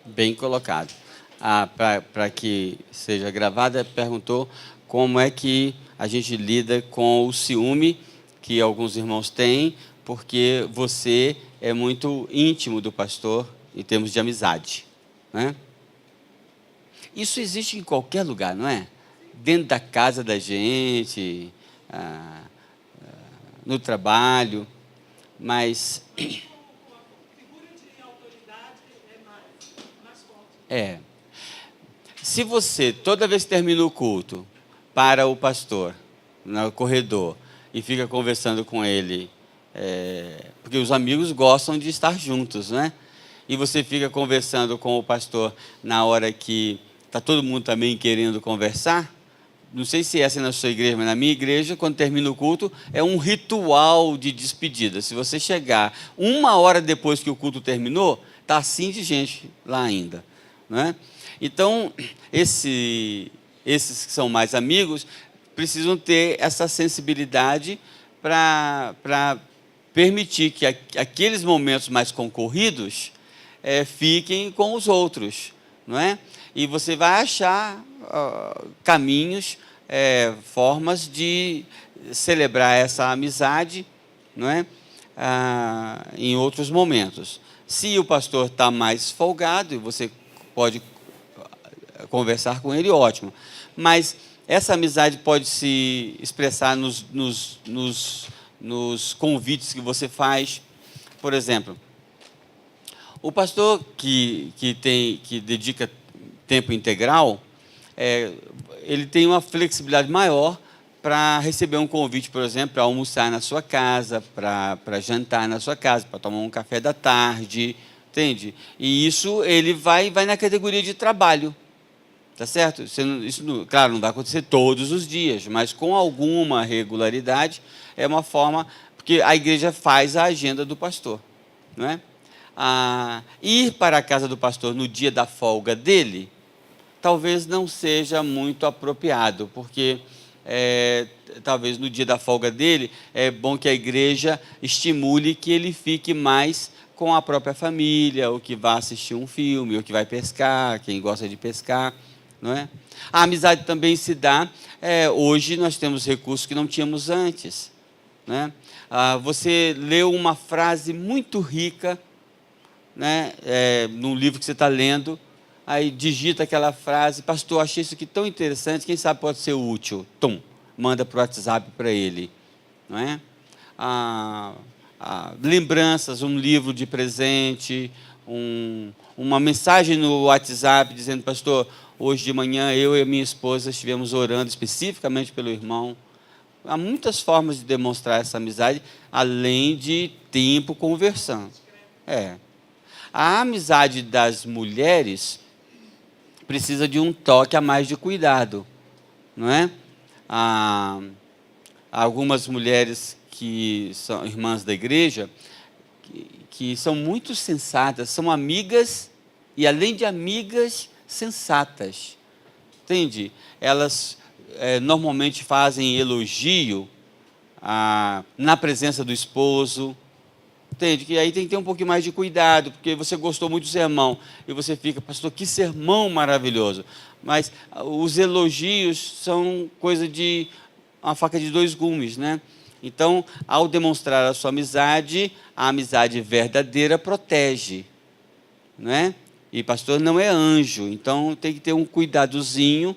Bem colocado. Para que seja gravada, perguntou como é que a gente lida com o ciúme que alguns irmãos têm, porque você é muito íntimo do pastor em termos de amizade, né? Isso existe em qualquer lugar, não é? Dentro da casa da gente, ah, no trabalho, mas é. Se você, toda vez que termina o culto, para o pastor no corredor e fica conversando com ele, porque os amigos gostam de estar juntos, né? E você fica conversando com o pastor na hora que está todo mundo também querendo conversar. Não sei se essa é na sua igreja, mas na minha igreja, quando termina o culto, é um ritual de despedida. Se você chegar 1 hora depois que o culto terminou, está assim de gente lá ainda, né? Então, esses que são mais amigos precisam ter essa sensibilidade para permitir que aqueles momentos mais concorridos fiquem com os outros, não é? E você vai achar caminhos, formas de celebrar essa amizade, não é? Em outros momentos. Se o pastor está mais folgado e você pode conversar com ele, ótimo. Mas essa amizade pode se expressar nos convites que você faz. Por exemplo, o pastor que dedica tempo integral, ele tem uma flexibilidade maior para receber um convite, por exemplo, para almoçar na sua casa, para jantar na sua casa, para tomar um café da tarde, entende? E isso ele vai na categoria de trabalho, tá certo? Claro, não vai acontecer todos os dias, mas com alguma regularidade é uma forma, porque a igreja faz a agenda do pastor, não é? Ir para a casa do pastor no dia da folga dele, talvez não seja muito apropriado, porque talvez no dia da folga dele é bom que a igreja estimule que ele fique mais com a própria família, ou que vá assistir um filme, ou que vai pescar, quem gosta de pescar, não é? A amizade também se dá, hoje nós temos recursos que não tínhamos antes, né? Você leu uma frase muito rica, né, num livro que você está lendo, aí digita aquela frase: pastor, achei isso aqui tão interessante, quem sabe pode ser útil. Tum, manda para o WhatsApp para ele, não é? Lembranças, um livro de presente, uma mensagem no WhatsApp dizendo: pastor, hoje de manhã eu e a minha esposa estivemos orando especificamente pelo irmão. Há muitas formas de demonstrar essa amizade, além de tempo conversando. A amizade das mulheres precisa de um toque a mais de cuidado, não é? Há algumas mulheres que são irmãs da igreja, que são muito sensatas, são amigas e, além de amigas, sensatas, entende? Elas normalmente fazem elogio na presença do esposo, entende? Que aí tem que ter um pouquinho mais de cuidado, porque você gostou muito do sermão e você fica: pastor, que sermão maravilhoso. Mas os elogios são coisa de uma faca de dois gumes, né? Então, ao demonstrar a sua amizade, a amizade verdadeira protege, não é? E pastor não é anjo, então tem que ter um cuidadozinho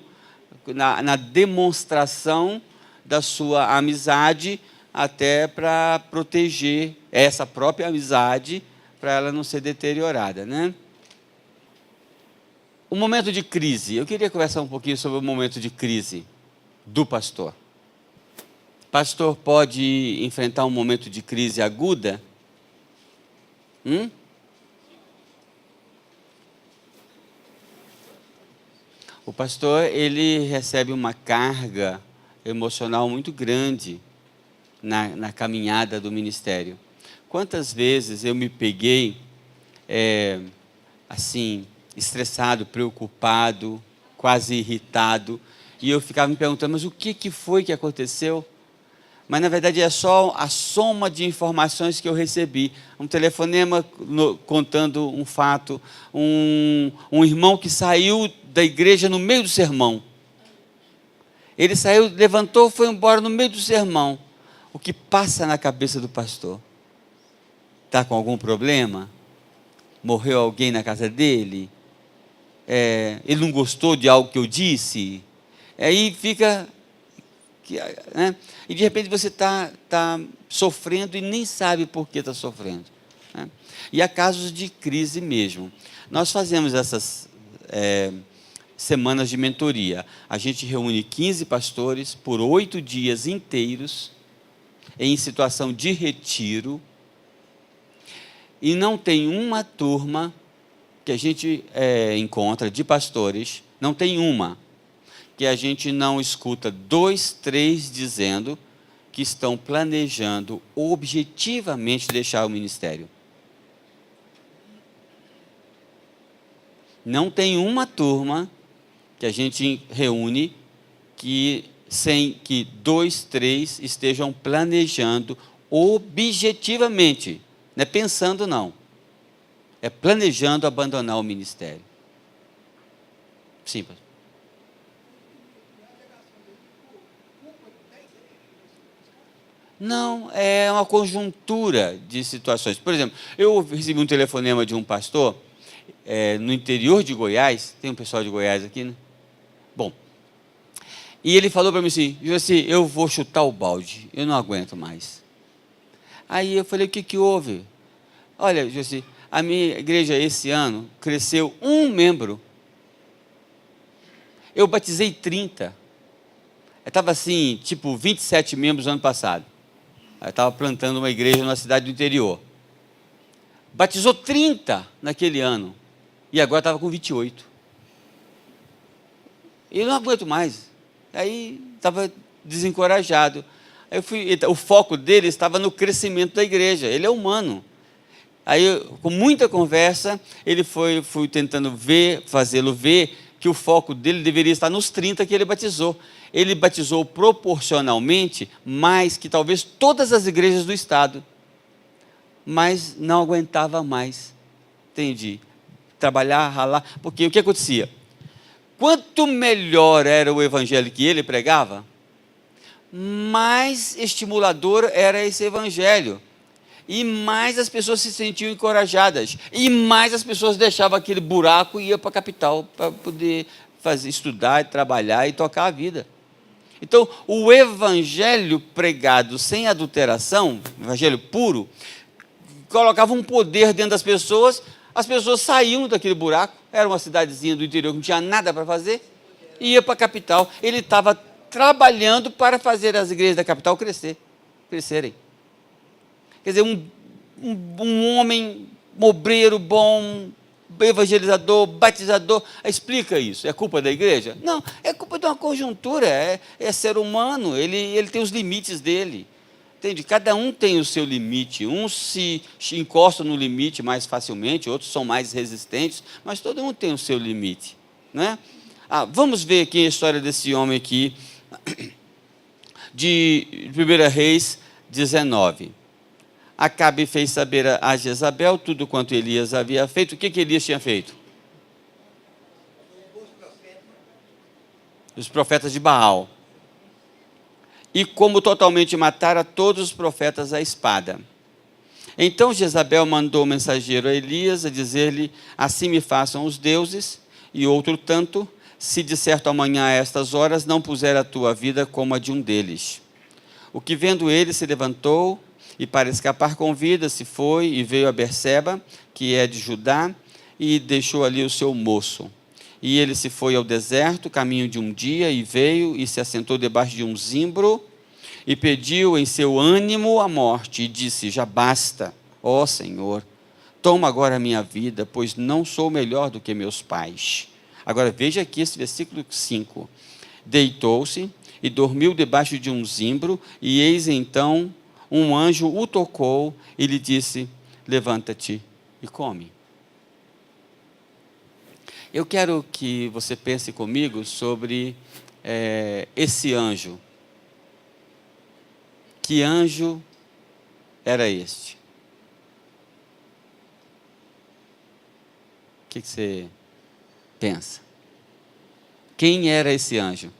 na demonstração da sua amizade, até para proteger essa própria amizade, para ela não ser deteriorada, né? O momento de crise. Eu queria conversar um pouquinho sobre o momento de crise do pastor. Pastor pode enfrentar um momento de crise aguda? O pastor, ele recebe uma carga emocional muito grande na caminhada do ministério. Quantas vezes eu me peguei assim, estressado, preocupado, quase irritado, e eu ficava me perguntando: mas o que foi que aconteceu? mas na verdade é só a soma de informações que eu recebi. Um telefonema contando um fato, um irmão que saiu da igreja no meio do sermão. Ele saiu, levantou, foi embora no meio do sermão. O que passa na cabeça do pastor? Está com algum problema? Morreu alguém na casa dele? Ele não gostou de algo que eu disse? Aí fica... né? E de repente você está sofrendo e nem sabe por que está sofrendo. Né? E há casos de crise mesmo. Nós fazemos essas semanas de mentoria. A gente reúne 15 pastores por 8 dias inteiros, em situação de retiro, e não tem uma turma que a gente encontra de pastores, não tem uma, que a gente não escuta 2, 3 dizendo que estão planejando objetivamente deixar o ministério. Não tem uma turma que a gente reúne sem que 2, 3 estejam planejando objetivamente. Não é pensando, não. É planejando abandonar o ministério. Sim, pastor. Não, é uma conjuntura de situações. Por exemplo, eu recebi um telefonema de um pastor no interior de Goiás. Tem um pessoal de Goiás aqui, né? Bom, e ele falou para mim assim, eu vou chutar o balde, eu não aguento mais. Aí eu falei, o que houve? Olha, José, a minha igreja esse ano cresceu 1 membro. Eu batizei 30. Eu estava assim, tipo 27 membros no ano passado. Eu estava plantando uma igreja numa cidade do interior. Batizou 30 naquele ano. E agora estava com 28. E eu não aguento mais. Aí estava desencorajado. Aí o foco dele estava no crescimento da igreja. Ele é humano. Aí, com muita conversa, fui tentando fazê-lo ver que o foco dele deveria estar nos 30 que ele batizou. Ele batizou proporcionalmente mais que talvez todas as igrejas do estado. Mas não aguentava mais. Entendi. Trabalhar, ralar. Porque o que acontecia? Quanto melhor era o evangelho que ele pregava, mais estimulador era esse evangelho. E mais as pessoas se sentiam encorajadas. E mais as pessoas deixavam aquele buraco e iam para a capital para poder estudar, trabalhar e tocar a vida. Então, o evangelho pregado sem adulteração, evangelho puro, colocava um poder dentro das pessoas, as pessoas saíam daquele buraco, era uma cidadezinha do interior que não tinha nada para fazer, e ia para a capital. Ele estava trabalhando para fazer as igrejas da capital crescerem. Quer dizer, um homem obreiro bom, evangelizador, batizador, explica isso. É culpa da igreja? Não, é culpa de uma conjuntura, é ser humano, ele tem os limites dele. Entende? Cada um tem o seu limite. Uns se encostam no limite mais facilmente, outros são mais resistentes, mas todo mundo tem o seu limite. Né? Vamos ver aqui a história desse homem aqui, de 1 Reis 19. Acabe fez saber a Jezabel tudo quanto Elias havia feito. O que Elias tinha feito? Os profetas de Baal. E como totalmente matara todos os profetas à espada. Então Jezabel mandou o mensageiro a Elias a dizer-lhe, assim me façam os deuses, e outro tanto, se de certo amanhã a estas horas não puser a tua vida como a de um deles. O que vendo ele se levantou, e para escapar com vida se foi e veio a Berseba, que é de Judá, e deixou ali o seu moço. E ele se foi ao deserto, caminho de um dia, e veio e se assentou debaixo de um zimbro, e pediu em seu ânimo a morte, e disse, já basta, ó Senhor, toma agora a minha vida, pois não sou melhor do que meus pais. Agora veja aqui esse versículo 5. Deitou-se e dormiu debaixo de um zimbro, e eis então um anjo o tocou e lhe disse, levanta-te e come. Eu quero que você pense comigo sobre esse anjo Que anjo era este? O que você pensa? Quem era esse anjo?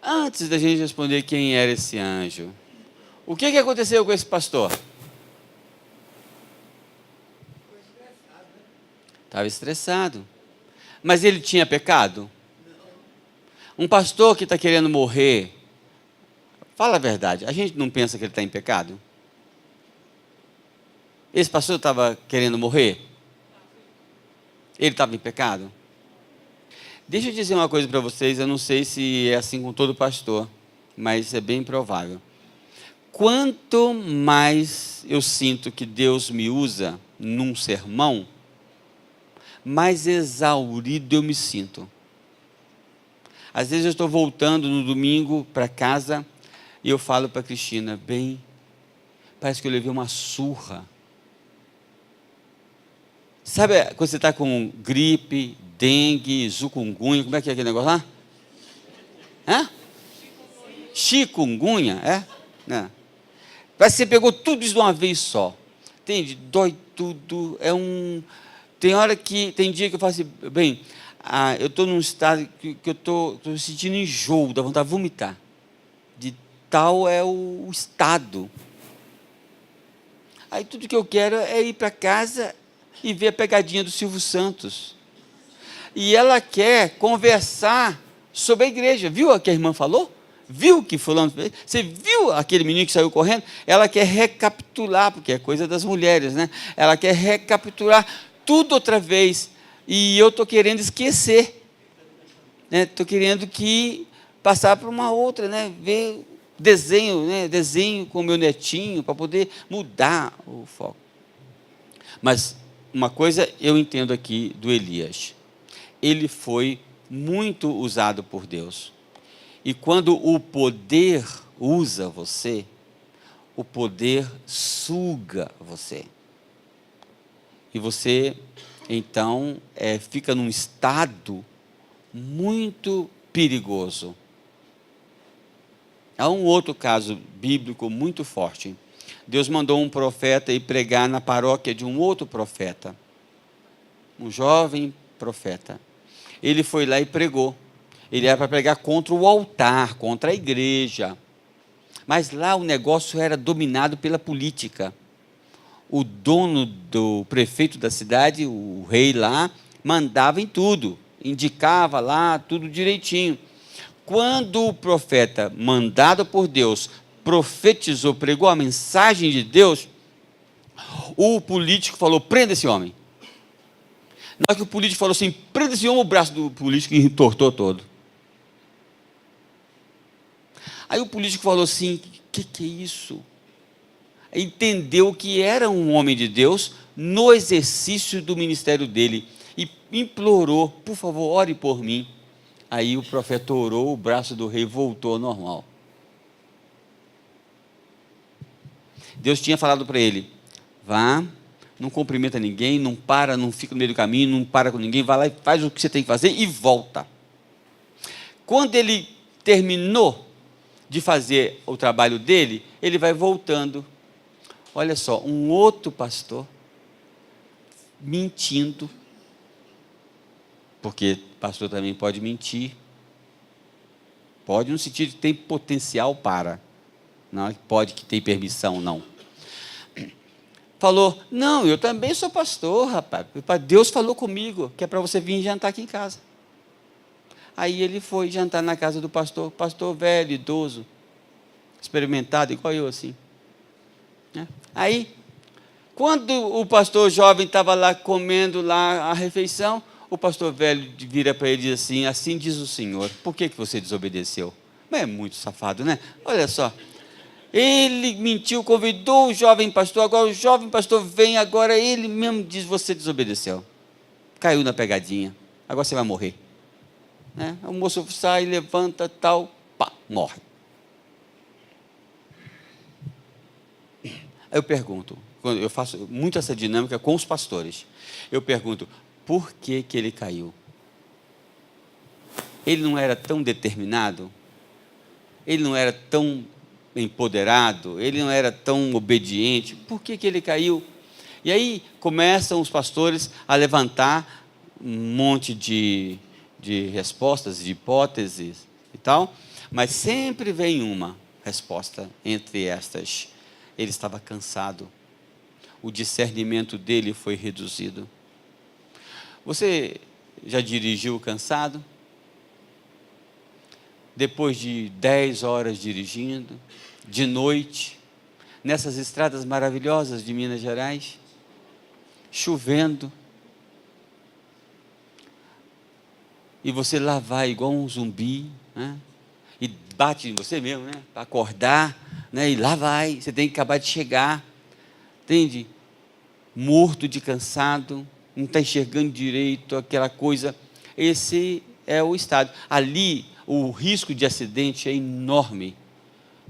Antes da gente responder quem era esse anjo, o que aconteceu com esse pastor? Estava estressado. Mas ele tinha pecado? Um pastor que está querendo morrer, fala a verdade, a gente não pensa que ele está em pecado? Esse pastor estava querendo morrer? Ele estava em pecado? Deixa eu dizer uma coisa para vocês, eu não sei se é assim com todo pastor, mas é bem provável. Quanto mais eu sinto que Deus me usa num sermão, mais exaurido eu me sinto. Às vezes eu estou voltando no domingo para casa e eu falo para a Cristina, bem, parece que eu levei uma surra. Sabe quando você está com gripe, dengue, zikungunya, como é que é aquele negócio lá? Hã? Chikungunya, é? Não. Parece que você pegou tudo isso de uma vez só. Entende? Dói tudo, tem dia que eu falo assim, bem, eu estou num estado que eu estou sentindo enjoo, dá vontade de vomitar. De tal é o estado. Aí tudo que eu quero é ir para casa e ver a pegadinha do Silvio Santos. E ela quer conversar sobre a igreja. Viu o que a irmã falou? Viu o que fulano fez? Você viu aquele menino que saiu correndo? Ela quer recapitular, porque é coisa das mulheres, né? Ela quer recapitular tudo outra vez. E eu estou querendo esquecer. Estou querendo passar para uma outra, né? Ver desenho, né? Desenho com o meu netinho, para poder mudar o foco. Mas uma coisa eu entendo aqui do Elias. Ele foi muito usado por Deus. E quando o poder usa você, o poder suga você. E você, então, fica num estado muito perigoso. Há um outro caso bíblico muito forte. Deus mandou um profeta ir pregar na paróquia de um outro profeta. Um jovem profeta. Ele foi lá e pregou. Ele era para pregar contra o altar, contra a igreja. Mas lá o negócio era dominado pela política. O dono do prefeito da cidade, o rei lá, mandava em tudo. Indicava lá tudo direitinho. Quando o profeta, mandado por Deus, profetizou, pregou a mensagem de Deus, o político falou, prenda esse homem. Na hora que o político falou assim, prenda esse homem, o braço do político entortou todo. Aí o político falou assim, o que é isso? Entendeu que era um homem de Deus no exercício do ministério dele e implorou, por favor, ore por mim. Aí o profeta orou, o braço do rei voltou ao normal. Deus tinha falado para ele, vá, não cumprimenta ninguém, não para, não fica no meio do caminho, não para com ninguém, vai lá e faz o que você tem que fazer e volta. Quando ele terminou de fazer o trabalho dele, ele vai voltando. Olha só, um outro pastor mentindo, porque pastor também pode mentir, pode no sentido de ter potencial para, não pode que tem permissão, não. Falou, não, eu também sou pastor, rapaz, Deus falou comigo, que é para você vir jantar aqui em casa. Aí ele foi jantar na casa do pastor velho, idoso, experimentado, igual eu assim. Aí, quando o pastor jovem estava lá comendo lá a refeição, o pastor velho vira para ele e diz assim diz o Senhor, por que você desobedeceu? Mas é muito safado, né? Olha só, ele mentiu, convidou o jovem pastor, agora o jovem pastor vem, agora ele mesmo diz, você desobedeceu. Caiu na pegadinha, agora você vai morrer. O moço sai, levanta, tal, pá, morre. Aí eu pergunto, eu faço muito essa dinâmica com os pastores, eu pergunto, por que ele caiu? Ele não era tão determinado? Ele não era tão empoderado? Ele não era tão obediente? Por que ele caiu? E aí começam os pastores a levantar um monte de respostas, de hipóteses e tal, mas sempre vem uma resposta entre estas. Ele estava cansado. O discernimento dele foi reduzido. Você já dirigiu cansado? Depois de 10 horas dirigindo, de noite, nessas estradas maravilhosas de Minas Gerais, chovendo, e você lá vai igual um zumbi, né? E bate em você mesmo, né? Para acordar, né? E lá vai, você tem que acabar de chegar, entende? Morto de cansado, não está enxergando direito, aquela coisa. Esse é o estado. Ali, o risco de acidente é enorme,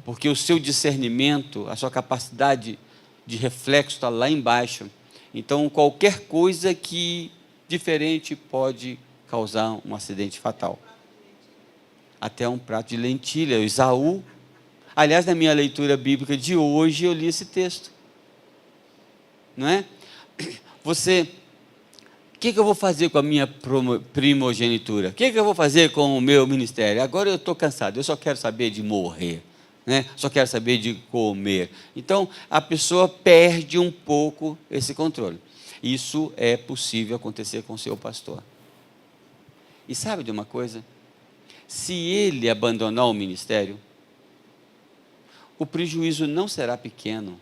porque o seu discernimento, a sua capacidade de reflexo está lá embaixo. Então, qualquer coisa que diferente pode causar um acidente fatal. Até um prato de lentilha. O Esaú. Aliás, na minha leitura bíblica de hoje, eu li esse texto. Não é? Você, o que eu vou fazer com a minha primogenitura? O que eu vou fazer com o meu ministério? Agora eu estou cansado, eu só quero saber de morrer, né? Só quero saber de comer. Então, a pessoa perde um pouco esse controle. Isso é possível acontecer com o seu pastor. E sabe de uma coisa? Se ele abandonar o ministério, o prejuízo não será pequeno.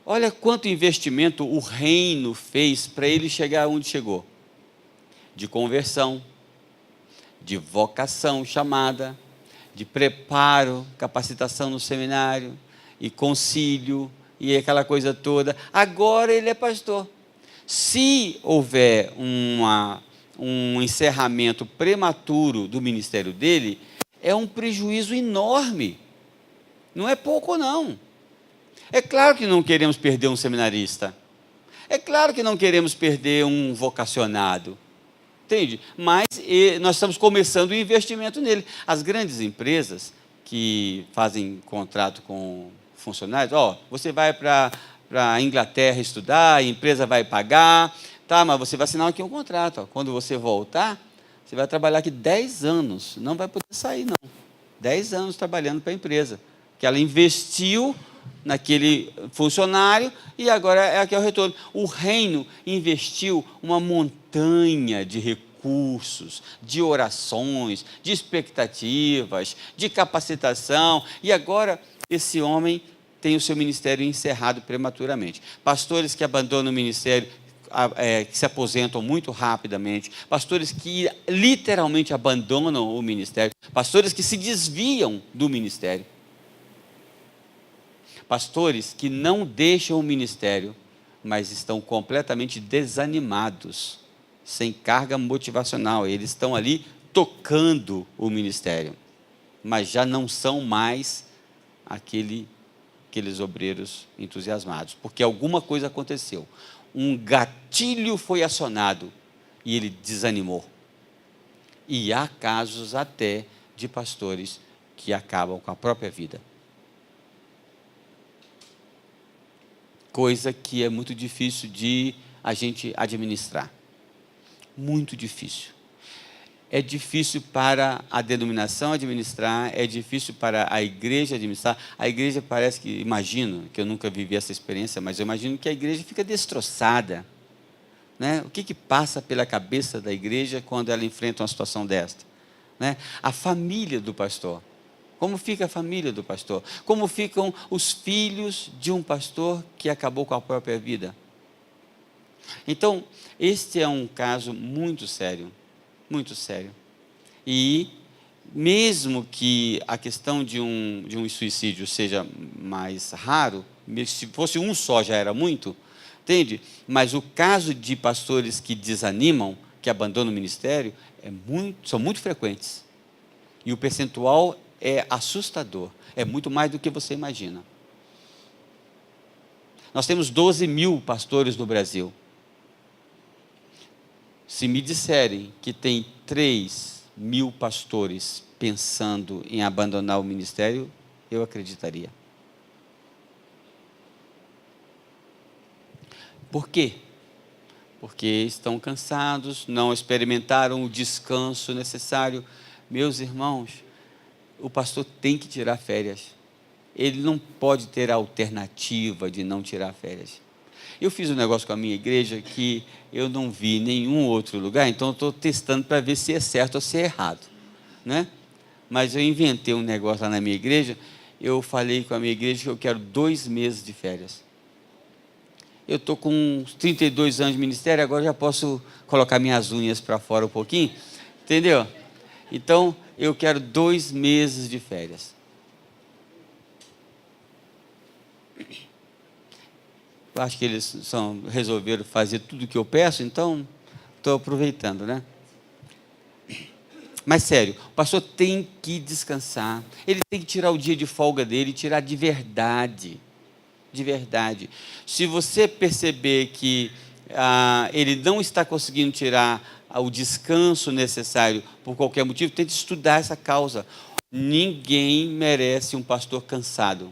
Olha quanto investimento o reino fez para ele chegar onde chegou. De conversão, de vocação chamada, de preparo, capacitação no seminário, e concílio, e aquela coisa toda. Agora ele é pastor. Se houver um encerramento prematuro do ministério dele, é um prejuízo enorme. Não é pouco, não. É claro que não queremos perder um seminarista. É claro que não queremos perder um vocacionado. Entende? Mas nós estamos começando o investimento nele. As grandes empresas que fazem contrato com funcionários, você vai para a Inglaterra estudar, a empresa vai pagar, tá, mas você vai assinar aqui um contrato. Quando você voltar, você vai trabalhar aqui 10 anos. Não vai poder sair, não. 10 anos trabalhando para a empresa. Que ela investiu naquele funcionário e agora é aqui o retorno. O reino investiu uma montanha de recursos, de orações, de expectativas, de capacitação, e agora esse homem tem o seu ministério encerrado prematuramente. Pastores que abandonam o ministério, que se aposentam muito rapidamente, pastores que literalmente abandonam o ministério, pastores que se desviam do ministério. Pastores que não deixam o ministério, mas estão completamente desanimados, sem carga motivacional. Eles estão ali tocando o ministério, mas já não são mais aqueles obreiros entusiasmados, porque alguma coisa aconteceu. Um gatilho foi acionado e ele desanimou. E há casos até de pastores que acabam com a própria vida. Coisa que é muito difícil de a gente administrar. Muito difícil. É difícil para a denominação administrar, é difícil para a igreja administrar. A igreja parece que, imagino, que eu nunca vivi essa experiência, mas eu imagino que a igreja fica destroçada. Né? O que passa pela cabeça da igreja quando ela enfrenta uma situação desta? Né? A família do pastor. Como fica a família do pastor? Como ficam os filhos de um pastor que acabou com a própria vida? Então, este é um caso muito sério, muito sério. E mesmo que a questão de um suicídio seja mais raro, se fosse um só já era muito, entende? Mas o caso de pastores que desanimam, que abandonam o ministério, são muito frequentes. E o percentual é assustador, é muito mais do que você imagina. Nós temos 12 mil pastores no Brasil. Se me disserem que tem 3.000 pastores pensando em abandonar o ministério, eu acreditaria. Por quê? Porque estão cansados, não experimentaram o descanso necessário. Meus irmãos, o pastor tem que tirar férias. Ele não pode ter a alternativa de não tirar férias. Eu fiz um negócio com a minha igreja que eu não vi em nenhum outro lugar, então eu estou testando para ver se é certo ou se é errado, né? Mas eu inventei um negócio lá na minha igreja, eu falei com a minha igreja que eu quero 2 meses de férias. Eu estou com uns 32 anos de ministério, agora já posso colocar minhas unhas para fora um pouquinho, entendeu? Então, eu quero 2 meses de férias. Eu acho que eles resolveram fazer tudo o que eu peço, então estou aproveitando, né? Mas sério, o pastor tem que descansar, ele tem que tirar o dia de folga dele, tirar de verdade. De verdade. Se você perceber que ele não está conseguindo tirar o descanso necessário por qualquer motivo, tente estudar essa causa. Ninguém merece um pastor cansado.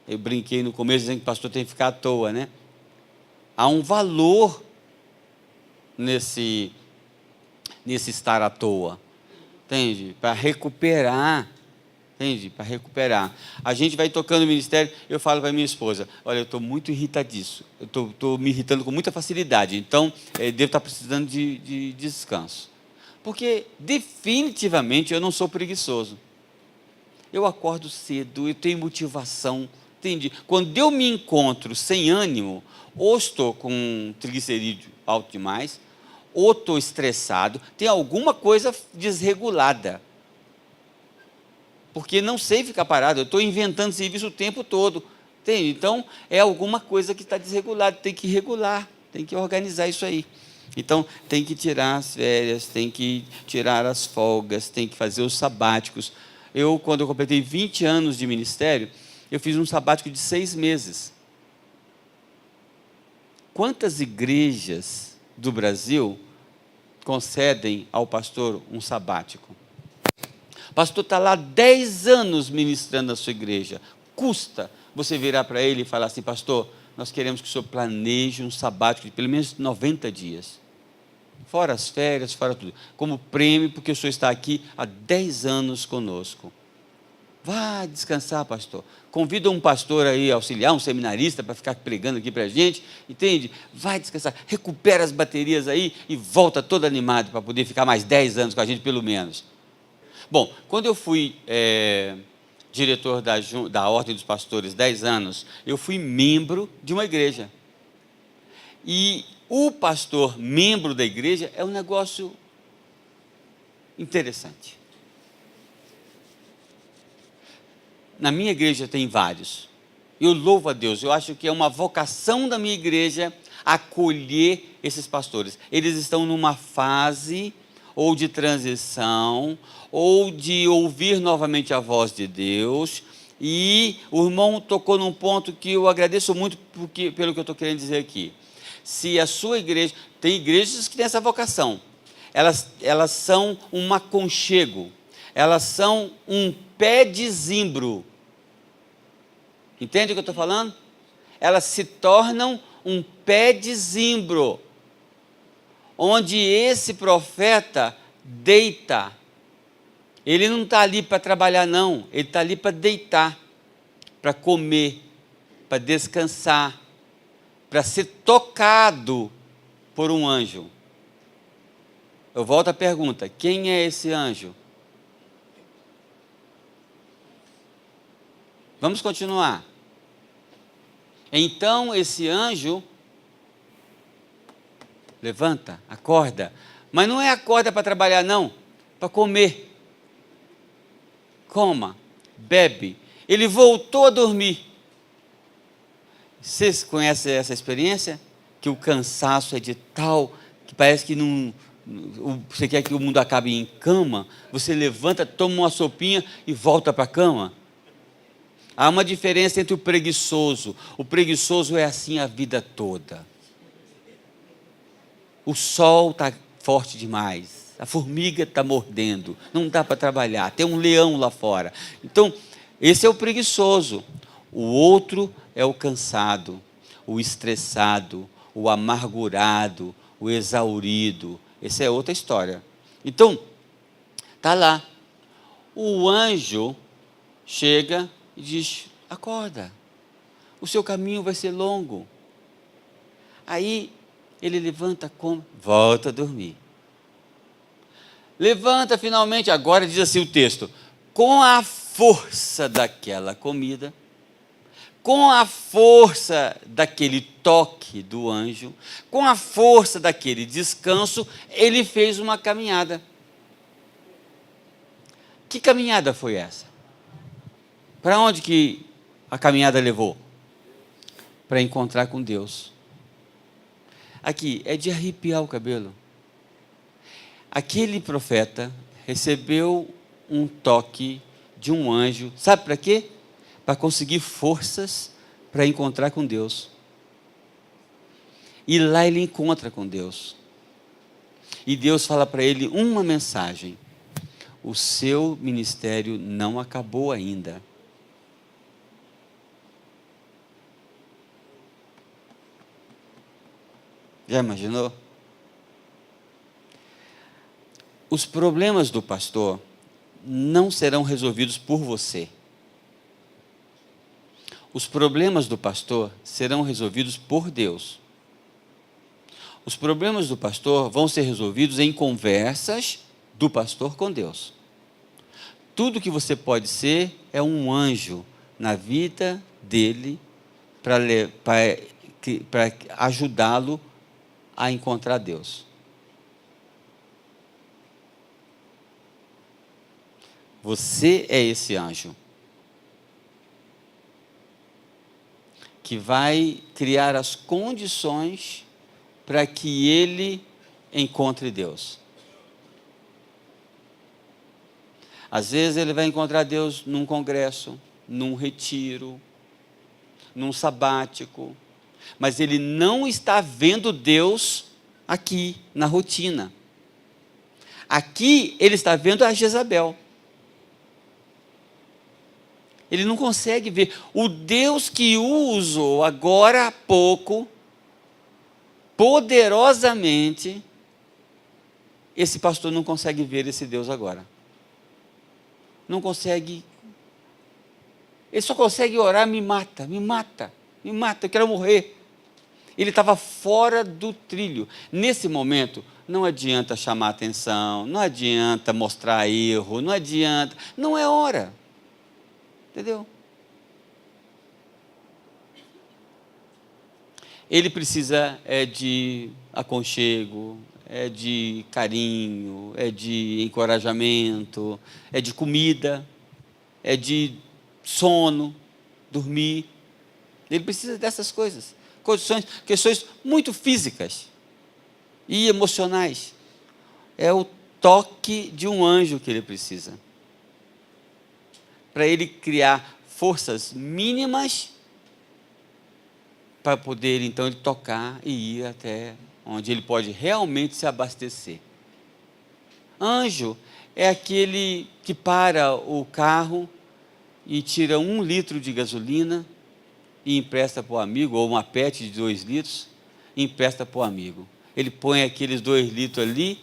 Eu brinquei no começo dizendo que o pastor tem que ficar à toa, né? Há um valor nesse estar à toa, entende? Para recuperar. Entende? Para recuperar. A gente vai tocando o ministério, eu falo para minha esposa, olha, eu estou muito irritadiço, eu estou me irritando com muita facilidade, então devo estar precisando de descanso. Porque definitivamente eu não sou preguiçoso. Eu acordo cedo, eu tenho motivação, entende? Quando eu me encontro sem ânimo, ou estou com um triglicerídeo alto demais, ou estou estressado, tem alguma coisa desregulada. Porque não sei ficar parado, eu estou inventando serviço o tempo todo, entende? Então, é alguma coisa que está desregulada, tem que regular, tem que organizar isso aí. Então, tem que tirar as férias, tem que tirar as folgas, tem que fazer os sabáticos. Quando eu completei 20 anos de ministério, eu fiz um sabático de 6 meses. Quantas igrejas do Brasil concedem ao pastor um sabático? O pastor está lá 10 anos ministrando na sua igreja. Custa você virar para ele e falar assim, pastor, nós queremos que o senhor planeje um sabático de pelo menos 90 dias. Fora as férias, fora tudo. Como prêmio, porque o senhor está aqui há 10 anos conosco. Vá descansar, pastor. Convida um pastor aí, auxiliar, um seminarista, para ficar pregando aqui para a gente, entende? Vai descansar, recupera as baterias aí e volta todo animado para poder ficar mais 10 anos com a gente, pelo menos. Bom, quando eu fui diretor da Ordem dos Pastores 10 anos, eu fui membro de uma igreja. E o pastor membro da igreja é um negócio interessante. Na minha igreja tem vários. Eu louvo a Deus, eu acho que é uma vocação da minha igreja acolher esses pastores. Eles estão numa fase ou de transição, ou de ouvir novamente a voz de Deus, e o irmão tocou num ponto que eu agradeço muito pelo que eu estou querendo dizer aqui. Se a sua igreja, tem igrejas que têm essa vocação, elas são um aconchego, elas são um pé de zimbro, entende o que eu estou falando? Elas se tornam um pé de zimbro, onde esse profeta deita. Ele não está ali para trabalhar, não. Ele está ali para deitar, para comer, para descansar, para ser tocado por um anjo. Eu volto à pergunta: quem é esse anjo? Vamos continuar. Então, esse anjo levanta, acorda, mas não é acorda para trabalhar, não, para comer. Coma, bebe. Ele voltou a dormir. Vocês conhecem essa experiência? Que o cansaço é de tal, que parece que não, você quer que o mundo acabe em cama, você levanta, toma uma sopinha e volta para a cama. Há uma diferença entre o preguiçoso é assim a vida toda. o sol está forte demais, a formiga está mordendo, não dá para trabalhar, tem um leão lá fora. Então, esse é o preguiçoso. O outro é o cansado, o estressado, o amargurado, o exaurido. Essa é outra história. Então, está lá. O anjo chega e diz: acorda, o seu caminho vai ser longo. Aí ele levanta, come, volta a dormir. Levanta finalmente, agora diz assim o texto: com a força daquela comida, com a força daquele toque do anjo, com a força daquele descanso, ele fez uma caminhada. Que caminhada foi essa? Para onde que a caminhada levou? Para encontrar com Deus. Aqui, é de arrepiar o cabelo. Aquele profeta recebeu um toque de um anjo, sabe para quê? Para conseguir forças para encontrar com Deus. E lá ele encontra com Deus. E Deus fala para ele uma mensagem: o seu ministério não acabou ainda. Já imaginou? Os problemas do pastor não serão resolvidos por você. Os problemas do pastor serão resolvidos por Deus. Os problemas do pastor vão ser resolvidos em conversas do pastor com Deus. Tudo que você pode ser é um anjo na vida dele para ajudá-lo a encontrar Deus. Você é esse anjo que vai criar as condições para que ele encontre Deus. Às vezes ele vai encontrar Deus num congresso, num retiro, num sabático, mas ele não está vendo Deus aqui, na rotina. Aqui ele está vendo a Jezabel. Ele não consegue ver o Deus que o usou agora há pouco, poderosamente. Esse pastor não consegue ver esse Deus agora. Não consegue. Ele só consegue orar: me mata, me mata, me mata, eu quero morrer. Ele estava fora do trilho. Nesse momento, não adianta chamar atenção, não adianta mostrar erro, não adianta, não é hora. Entendeu? Ele precisa de aconchego, de carinho, de encorajamento, de comida, de sono, dormir. Ele precisa dessas coisas, questões muito físicas e emocionais. É o toque de um anjo que ele precisa, para ele criar forças mínimas para poder então ele tocar e ir até onde ele pode realmente se abastecer. Anjo é aquele que para o carro e tira 1 litro de gasolina e empresta para o amigo, ou uma PET de 2 litros, e empresta para o amigo. Ele põe aqueles 2 litros ali,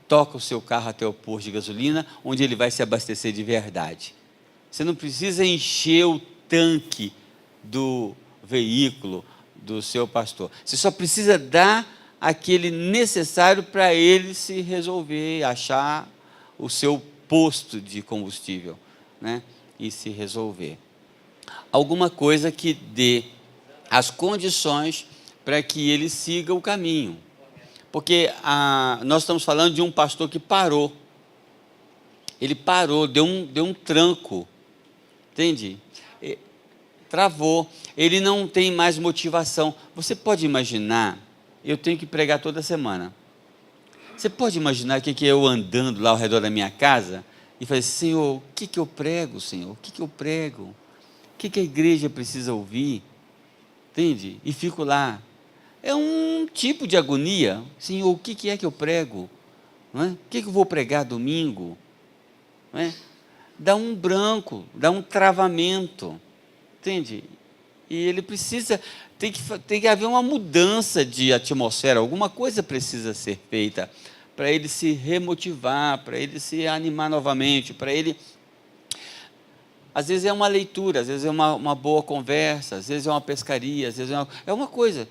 toca o seu carro até o posto de gasolina, onde ele vai se abastecer de verdade. Você não precisa encher o tanque do veículo do seu pastor. Você só precisa dar aquele necessário para ele se resolver, achar o seu posto de combustível, né? E se resolver. Alguma coisa que dê as condições para que ele siga o caminho. Porque nós estamos falando de um pastor que parou. Ele parou, deu um tranco. Entende? Travou. Ele não tem mais motivação. Você pode imaginar, eu tenho que pregar toda semana. Você pode imaginar o que é eu andando lá ao redor da minha casa e falar: Senhor, o que eu prego, Senhor? O que eu prego? O que a igreja precisa ouvir? Entende? E fico lá, É um tipo de agonia. Senhor, o que é que eu prego? Não é? O que eu vou pregar domingo? Não é? Dá um branco, dá um travamento, entende? E ele precisa, tem que haver uma mudança de atmosfera, alguma coisa precisa ser feita para ele se remotivar, para ele se animar novamente, para ele... Às vezes é uma leitura, às vezes é uma boa conversa, às vezes é uma pescaria, às vezes é uma coisa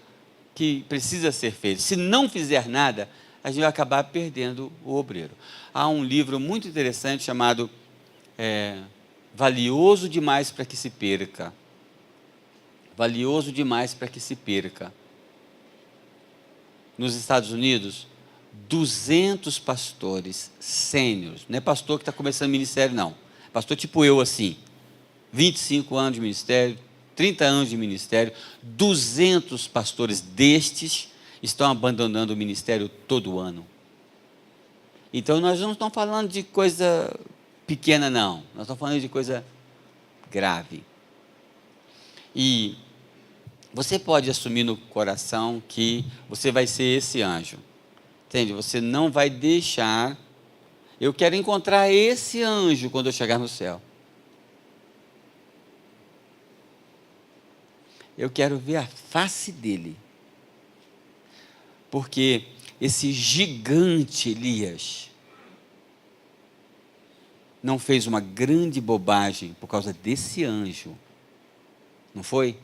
que precisa ser feita. Se não fizer nada, a gente vai acabar perdendo o obreiro. Há um livro muito interessante chamado Valioso Demais para que se perca. Valioso demais para que se perca. Nos Estados Unidos, 200 pastores sêniores, não é pastor que está começando ministério, não. Pastor tipo eu assim, 25 anos de ministério, 30 anos de ministério, 200 pastores destes estão abandonando o ministério todo ano. Então, nós não estamos falando de coisa pequena, não. Nós estamos falando de coisa grave. E você pode assumir no coração que você vai ser esse anjo. Entende? Você não vai deixar... Eu quero encontrar esse anjo quando eu chegar no céu. Eu quero ver a face dele. Porque esse gigante Elias não fez uma grande bobagem por causa desse anjo. Não foi?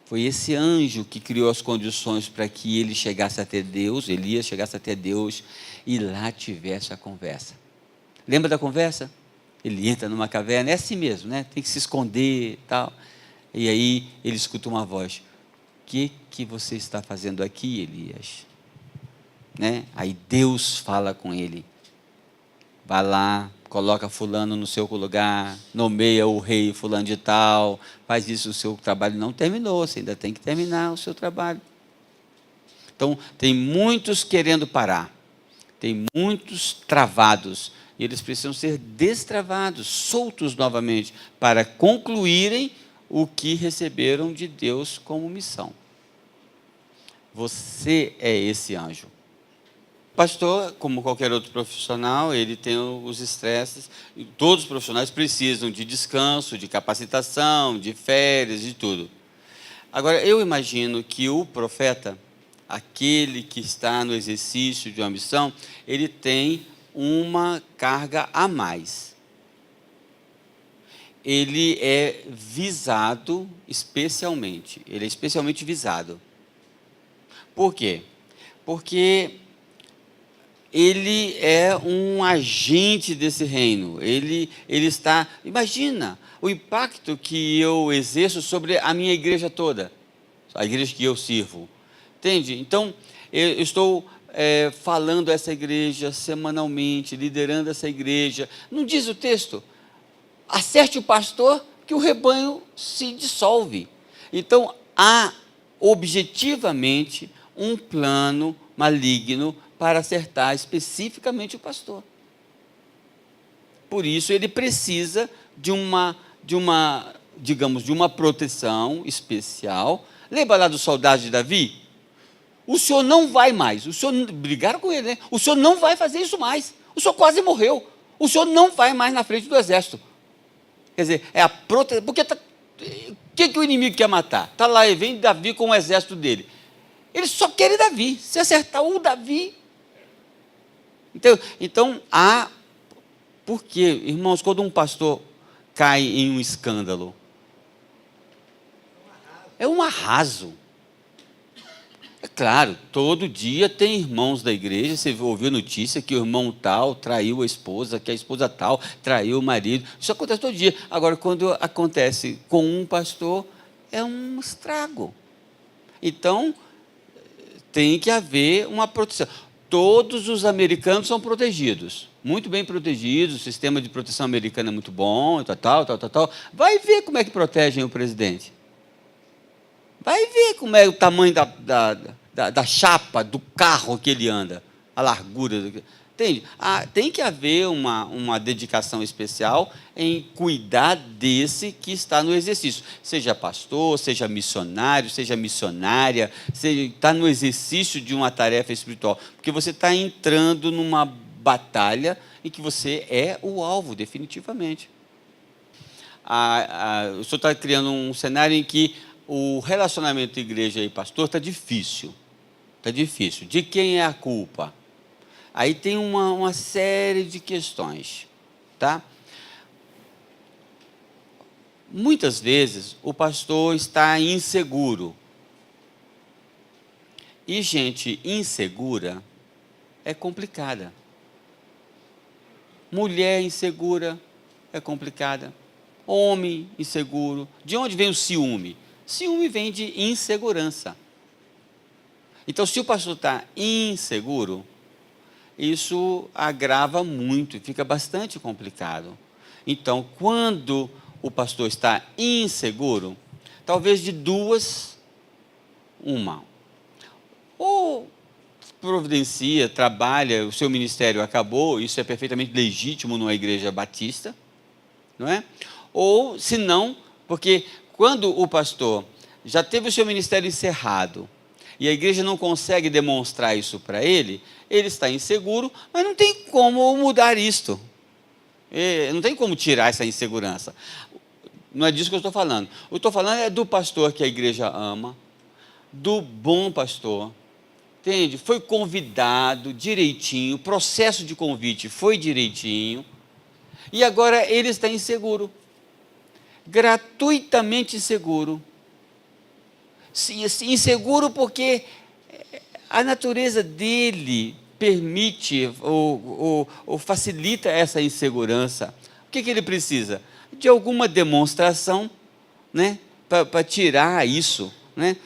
Foi esse anjo que criou as condições para que ele chegasse até Deus, Elias chegasse até Deus e lá tivesse a conversa. Lembra da conversa? Ele entra numa caverna, é assim mesmo, né? Tem que se esconder e tal. E aí ele escuta uma voz: o que você está fazendo aqui, Elias? Né? Aí Deus fala com ele: vai lá, coloca fulano no seu lugar, nomeia o rei fulano de tal, faz isso, o seu trabalho não terminou, você ainda tem que terminar o seu trabalho. Então, tem muitos querendo parar, tem muitos travados, e eles precisam ser destravados, soltos novamente, para concluírem o que receberam de Deus como missão. Você é esse anjo. O pastor, como qualquer outro profissional, ele tem os estresses. Todos os profissionais precisam de descanso, de capacitação, de férias, de tudo. Agora, eu imagino que o profeta, aquele que está no exercício de uma missão, ele tem uma carga a mais. Ele é visado especialmente. Ele é especialmente visado. Por quê? Porque ele é um agente desse reino. Ele está... Imagina o impacto que eu exerço sobre a minha igreja toda. A igreja que eu sirvo. Entende? Então, eu estou falando a essa igreja semanalmente, liderando essa igreja. Não diz o texto? Acerte o pastor que o rebanho se dissolve. Então, há objetivamente um plano maligno para acertar especificamente o pastor. Por isso, ele precisa de uma proteção especial. Lembra lá dos soldados de Davi? O senhor não vai mais. O senhor, brigaram com ele, né? O senhor não vai fazer isso mais. O senhor quase morreu. O senhor não vai mais na frente do exército. Quer dizer, é a proteção. Porque o que o inimigo quer matar? Está lá e vem Davi com o exército dele. Eles só querem Davi. Se acertar o Davi. Então há. Por quê? Irmãos, quando um pastor cai em um escândalo, é um arraso. É claro, todo dia tem irmãos da igreja, você ouviu notícia que o irmão tal traiu a esposa, que a esposa tal traiu o marido. Isso acontece todo dia. Agora, quando acontece com um pastor, é um estrago. Então, tem que haver uma proteção. Todos os americanos são protegidos, muito bem protegidos, o sistema de proteção americano é muito bom, tal. Vai ver como é que protegem o presidente. Vai ver como é o tamanho da chapa do carro que ele anda, a largura. Entende? Tem que haver uma dedicação especial em cuidar desse que está no exercício. Seja pastor, seja missionário, seja missionária, está no exercício de uma tarefa espiritual. Porque você está entrando numa batalha em que você é o alvo, definitivamente. O senhor está criando um cenário em que o relacionamento igreja e pastor está difícil. Está difícil. De quem é a culpa? Aí tem uma série de questões, tá? Muitas vezes o pastor está inseguro. E gente insegura é complicada. Mulher insegura é complicada. Homem inseguro. De onde vem o ciúme? Ciúme vem de insegurança. Então, se o pastor está inseguro, isso agrava muito e fica bastante complicado. Então, quando o pastor está inseguro, talvez de duas, uma. Ou providencia, trabalha, o seu ministério acabou, isso é perfeitamente legítimo numa igreja batista, não é? Ou, se não, porque quando o pastor já teve o seu ministério encerrado, e a igreja não consegue demonstrar isso para ele, ele está inseguro, mas não tem como mudar isto. Não tem como tirar essa insegurança. Não é disso que eu estou falando. O que eu estou falando é do pastor que a igreja ama, do bom pastor, entende? Foi convidado direitinho, o processo de convite foi direitinho, e agora ele está inseguro, gratuitamente inseguro. Inseguro porque a natureza dele permite ou facilita essa insegurança. O que ele precisa? De alguma demonstração, né, para tirar isso, né,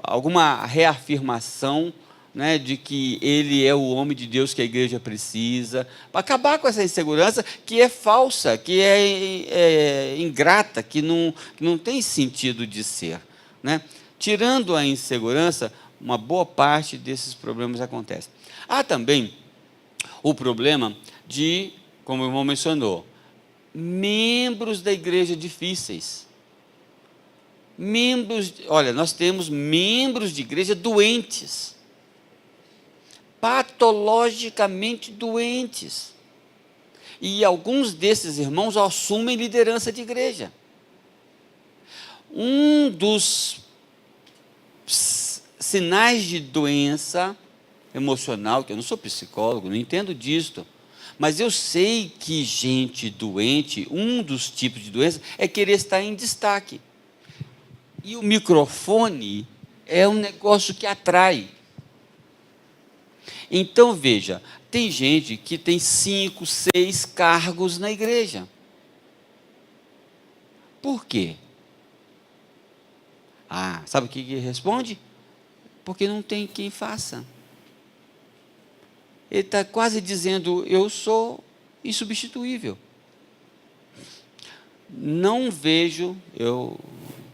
alguma reafirmação, né, de que ele é o homem de Deus que a igreja precisa, para acabar com essa insegurança que é falsa, que é ingrata, que não tem sentido de ser. Né? Tirando a insegurança, uma boa parte desses problemas acontece. Há também o problema de, como o irmão mencionou, membros da igreja difíceis. Olha, nós temos membros de igreja doentes, patologicamente doentes. E alguns desses irmãos assumem liderança de igreja. Um dos sinais de doença emocional, que eu não sou psicólogo, não entendo disto, mas eu sei que gente doente, um dos tipos de doença é querer estar em destaque. E o microfone é um negócio que atrai. Então, veja, tem gente que tem 5, 6 cargos na igreja. Por quê? Sabe o que responde? Porque não tem quem faça. Ele está quase dizendo, eu sou insubstituível. Não vejo, eu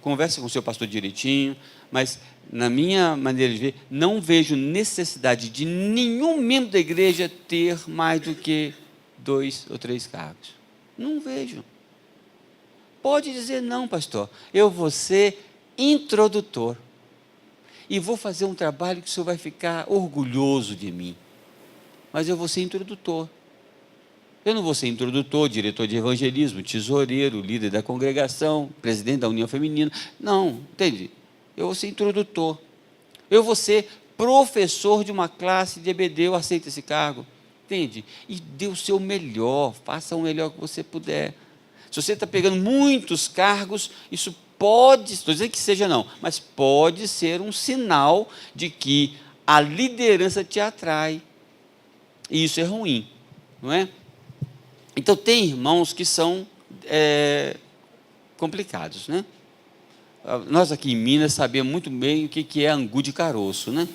converso com o seu pastor direitinho, mas na minha maneira de ver, não vejo necessidade de nenhum membro da igreja ter mais do que 2 ou 3 cargos. Não vejo. Pode dizer, não, pastor, eu vou ser introdutor. E vou fazer um trabalho que o senhor vai ficar orgulhoso de mim. Mas eu vou ser introdutor. Eu não vou ser introdutor, diretor de evangelismo, tesoureiro, líder da congregação, presidente da União Feminina. Não, entende? Eu vou ser introdutor. Eu vou ser professor de uma classe de EBD, eu aceito esse cargo. Entende? E dê o seu melhor, faça o melhor que você puder. Se você está pegando muitos cargos, isso pode, estou dizendo que seja não, mas pode ser um sinal de que a liderança te atrai. E isso é ruim, não é? Então, tem irmãos que são complicados, né? Nós aqui em Minas sabemos muito bem o que é angu de caroço, né?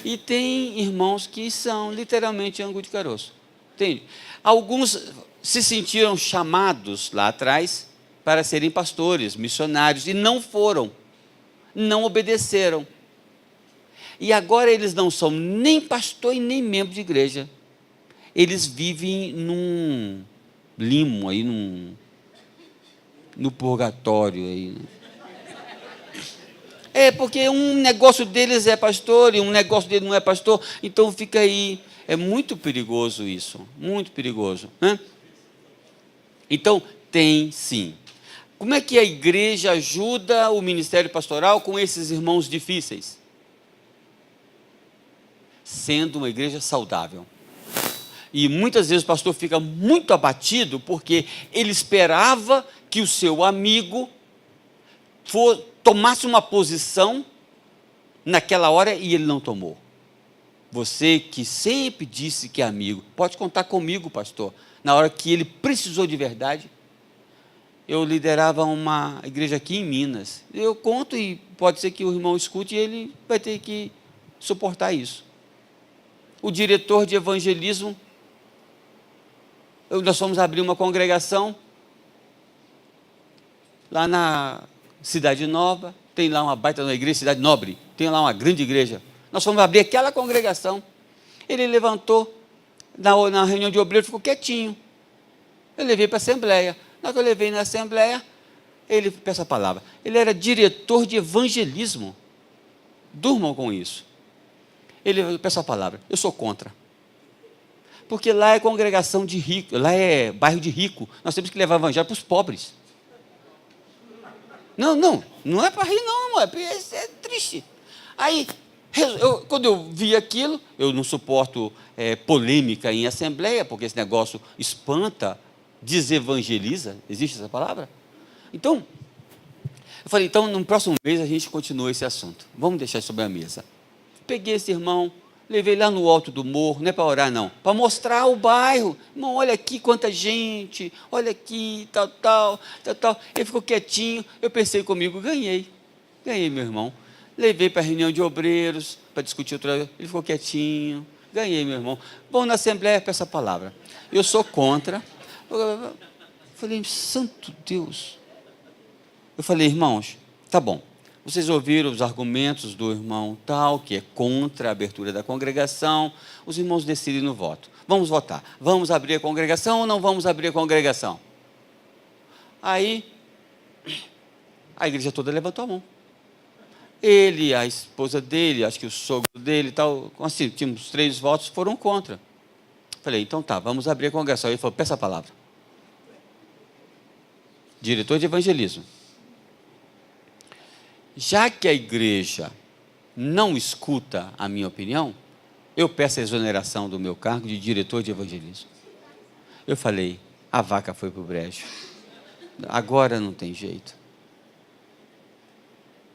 E tem irmãos que são literalmente angu de caroço. Entende? Alguns se sentiram chamados lá atrás para serem pastores, missionários, e não foram, não obedeceram. E agora eles não são nem pastor e nem membro de igreja. Eles vivem num limo aí, no purgatório aí, né? Porque um negócio deles é pastor e um negócio dele não é pastor, então fica aí. É muito perigoso isso, muito perigoso, né? Então, tem sim. Como é que a igreja ajuda o ministério pastoral com esses irmãos difíceis? Sendo uma igreja saudável. E muitas vezes o pastor fica muito abatido porque ele esperava que o seu amigo tomasse uma posição naquela hora e ele não tomou. Você que sempre disse que é amigo, pode contar comigo, pastor. Na hora que ele precisou de verdade, eu liderava uma igreja aqui em Minas. Eu conto e pode ser que o irmão escute e ele vai ter que suportar isso. O diretor de evangelismo, nós fomos abrir uma congregação lá na Cidade Nova, tem lá uma baita uma igreja, Cidade Nobre, tem lá uma grande igreja. Nós fomos abrir aquela congregação. Ele levantou, na reunião de obreiros, ficou quietinho. Eu levei para a assembleia. Na hora que eu levei na assembleia, ele, peça a palavra, ele era diretor de evangelismo. Durmam com isso. Ele, peça a palavra, eu sou contra. Porque lá é congregação de rico, lá é bairro de rico. Nós temos que levar o evangelho para os pobres. Não é para rir não, é triste. Aí, quando eu vi aquilo, eu não suporto polêmica em assembleia, porque esse negócio espanta, desevangeliza, existe essa palavra? Então, eu falei, então no próximo mês a gente continua esse assunto, vamos deixar sobre a mesa. Peguei esse irmão, levei lá no alto do morro, não é para orar não, para mostrar o bairro. Irmão, olha aqui quanta gente, olha aqui, tal. Ele ficou quietinho, eu pensei comigo, ganhei meu irmão. Levei para a reunião de obreiros, para discutir outra vez, ele ficou quietinho, ganhei meu irmão. Bom, na assembleia, peço a palavra, eu sou contra. Eu falei, santo Deus. Eu falei, irmãos, tá bom. Vocês ouviram os argumentos do irmão tal, que é contra a abertura da congregação. Os irmãos decidem no voto. Vamos votar. Vamos abrir a congregação ou não vamos abrir a congregação? Aí, a igreja toda levantou a mão. Ele, a esposa dele, acho que o sogro dele e tal, assim, tínhamos 3 votos, foram contra. Falei, então tá, vamos abrir a congregação. Ele falou, peça a palavra. Diretor de evangelismo. Já que a igreja não escuta a minha opinião, eu peço a exoneração do meu cargo de diretor de evangelismo. Eu falei, a vaca foi para o brejo. Agora não tem jeito.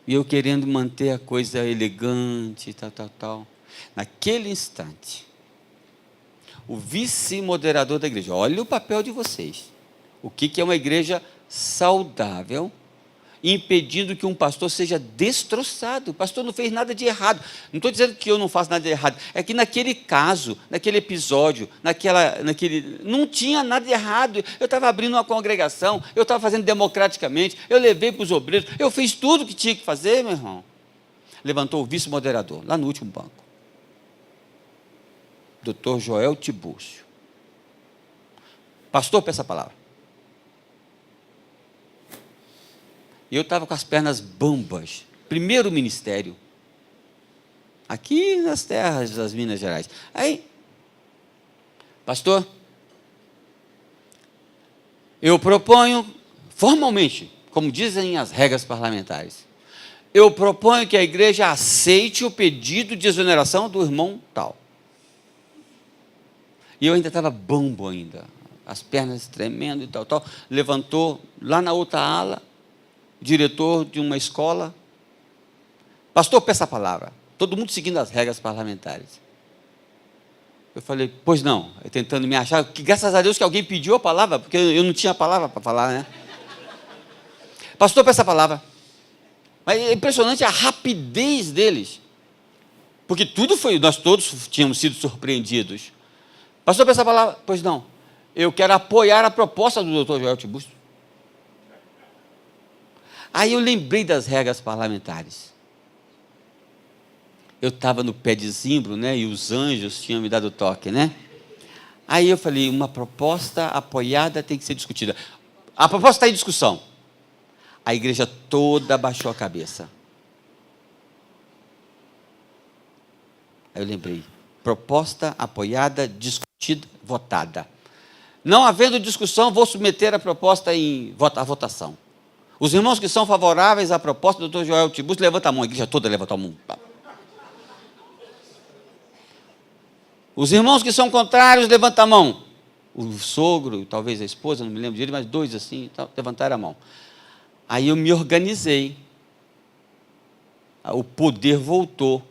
E eu querendo manter a coisa elegante, tal. Naquele instante, o vice-moderador da igreja, olha o papel de vocês. O que é uma igreja saudável, impedindo que um pastor seja destroçado. O pastor não fez nada de errado. Não estou dizendo que eu não faço nada de errado. É que naquele caso, naquele episódio, não tinha nada de errado. Eu estava abrindo uma congregação, eu estava fazendo democraticamente, eu levei para os obreiros, eu fiz tudo o que tinha que fazer, meu irmão. Levantou o vice-moderador, lá no último banco. Dr. Joel Tibúrcio. Pastor, peça a palavra. E eu estava com as pernas bambas. Primeiro ministério. Aqui nas terras das Minas Gerais. Aí, pastor, eu proponho formalmente, como dizem as regras parlamentares, eu proponho que a igreja aceite o pedido de exoneração do irmão tal. E eu ainda estava bambo ainda, as pernas tremendo e tal. Levantou lá na outra ala, diretor de uma escola, pastor, peça a palavra, todo mundo seguindo as regras parlamentares. Eu falei, pois não, tentando me achar, que graças a Deus que alguém pediu a palavra, porque eu não tinha palavra para falar, né? Pastor, peça a palavra. Mas é impressionante a rapidez deles, porque nós todos tínhamos sido surpreendidos. Pastor, peça a palavra, pois não, eu quero apoiar a proposta do Dr. Joel Tibúrcio. Aí eu lembrei das regras parlamentares. eu estava no pé de zimbro, né? E os anjos tinham me dado toque, né? Aí eu falei, uma proposta apoiada tem que ser discutida. A proposta está em discussão. A igreja toda abaixou a cabeça. Aí eu lembrei, proposta apoiada, discutida, votada. Não havendo discussão, vou submeter a proposta à votação. Os irmãos que são favoráveis à proposta do Dr. Joel Tiburcio, levanta a mão, a igreja toda levanta a mão. Os irmãos que são contrários, levanta a mão. O sogro, talvez a esposa, não me lembro direito, mas dois assim, levantaram a mão. Aí eu me organizei. O poder voltou.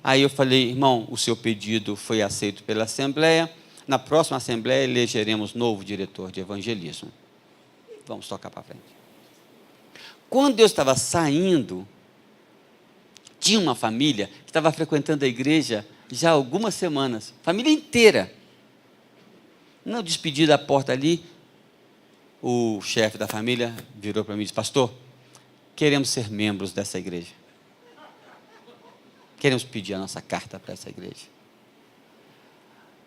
Aí eu falei, irmão, o seu pedido foi aceito pela Assembleia. Na próxima Assembleia elegeremos novo diretor de evangelismo. Vamos tocar para frente. Quando eu estava saindo, tinha uma família que estava frequentando a igreja já há algumas semanas. Família inteira. Não despedi da porta ali, o chefe da família virou para mim e disse, pastor, queremos ser membros dessa igreja. Queremos pedir a nossa carta para essa igreja.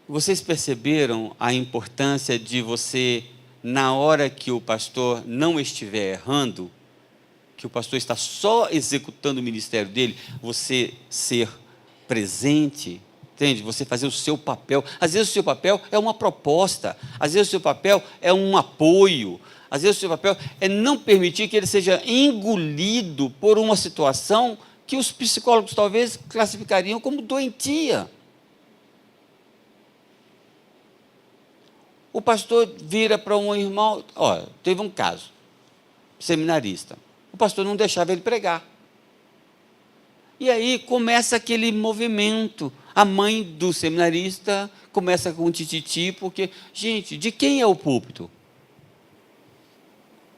Vocês perceberam a importância de você, na hora que o pastor não estiver errando, que o pastor está só executando o ministério dele, você ser presente, entende? Você fazer o seu papel. Às vezes o seu papel é uma proposta, às vezes o seu papel é um apoio, às vezes o seu papel é não permitir que ele seja engolido por uma situação que os psicólogos talvez classificariam como doentia. O pastor vira para um irmão, teve um caso, seminarista, o pastor não deixava ele pregar. E aí começa aquele movimento, a mãe do seminarista começa com um tititi, porque, gente, de quem é o púlpito?